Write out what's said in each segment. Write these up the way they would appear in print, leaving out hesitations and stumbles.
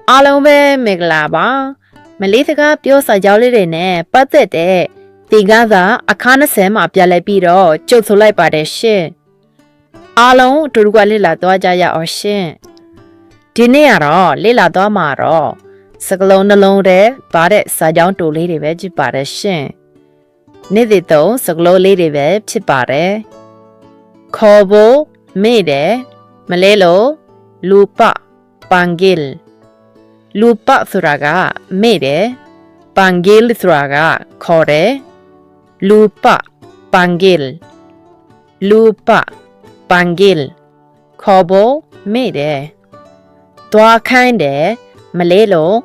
အားလုံးပဲမင်္ဂလာပါမလေးစကားပြောစာကြောင်းလေးတွေနဲ့ပတ်သက်တဲ့သင်ခန်းစာအခန်း20မှာပြန်လည်ပြီးတော့ကြုတ်ဆိုလိုက်ပါတယ်ရှင်အားလုံးအတူတူကလေ့လာသွားကြရအောင်ရှင်ဒီနေ့ကတော့လေ့လာသွားမှာတော့စကလုံးနှလုံးထဲပါတဲ့စာကြောင်းတူလေးတွေပဲဖြစ်ပါတယ်ရှင်နေ့စဉ်သုံးစကလုံးလေးတွေပဲဖြစ်ပါတယ်ခေါ်ဖို့မေ့တယ်မလဲလို့လူပပန်ဂီလ်လူပဆိုတာကမေ့တယ်ပန်ဂီလ်ဆိုတာကခေါ်တယ်လူပပန်ဂီလ်လူပပန်ဂီလ်ခေါ်ဖို့မေ့တယ်သွားခိုင်းတယ်မလဲလို့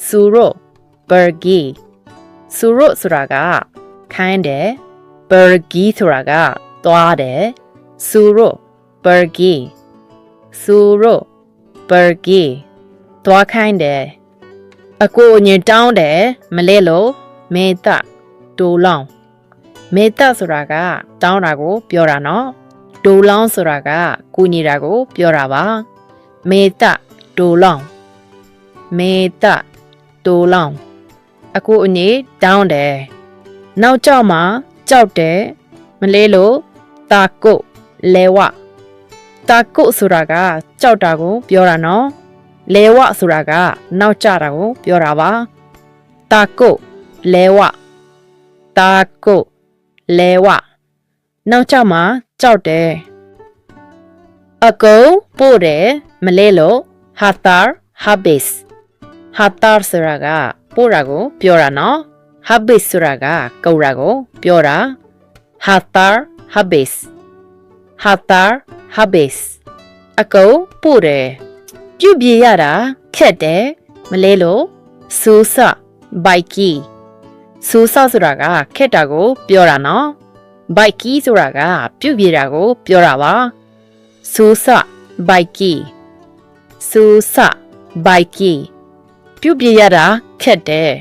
ဆူရိုဘာဂီဆူရိုဆိုတာကခိုင်းတယ်ဘာဂီဆိုတာကသွားတယ်ဆူရိုဘာဂီဆူရိုဘာဂီသွားခိုင်းတယ်အကိုအငင်တောင်းတယ်မလဲလို့မေတ္တာတူလောင်းမေတ္တာဆိုတာကတောင်းတာကိုပြောတာနော်တူလောင်းဆိုတာကကူညီတာကိုပြောတာပါမေတ္တာတူလောင်းမေတ္တာတူလောင်းအကိုအငင်တောင်းတယ်နောက်ကြောက်မှာကြောက်တယ်မလဲလို့တာကုတ်လဲဝတာကုတ်ဆိုတာကကြောက်တာကိုပြောတာနော်လဲဝဆိုတာကနောက်ကျတာကိုပြောတာပါတာကုတ်လဲဝတာကုတ်လဲဝနောက်ကျမှကြောက်တယ်အကုံပို့တယ်မလဲလို့ဟာတာဟာဘစ်ဟာတာဆိုတာကပို့တာကိုပြောတာနော်ဟာဘစ်ဆိုတာကကုတ်တာကိုပြောတာဟာတာဟာဘစ်ဟာတာဟာဘစ်အကုံပို့တယ်ပြုတ်ပြေးရတာခက်တယ်မလဲလို့ဆူဆဘိုက်ကီဆူဆဆိုတာကခက်တာကိုပြောတာနော်ဘိုက်ကီဆိုတာကပြုတ်ပြေးတာကိုပြောတာပါဆူဆဘိုက်ကီဆူဆဘိုက်ကီပြုတ်ပြေးရတာခက်တယ်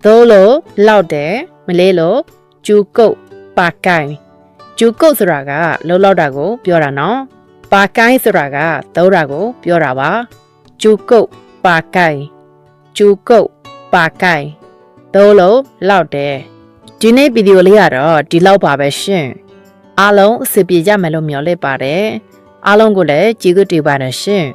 သို့လို့လောက်တယ်မလဲလို့ကျူကုတ်ပါကိုင်ကျူကုတ်ဆိုတာကလှုပ်လောက်တာကိုပြောတာနော်ပါကိုင်းဆိုတာကသုံးတာကိုပြောတာပါကျူကုတ်ပါကိုင်းကျူကုတ်ပါကိုင်းသုံးလို့လောက်တယ်ဒီနေ့ဗီဒီယိုလေးကတော့ဒီလောက်ပါပဲရှင်အားလုံးအဆင်ပြေကြမယ်လို့မျှော်လင့်ပါတယ်အားလုံးကိုလည်းကျေးဇူးတင်ပါတယ်ရှင်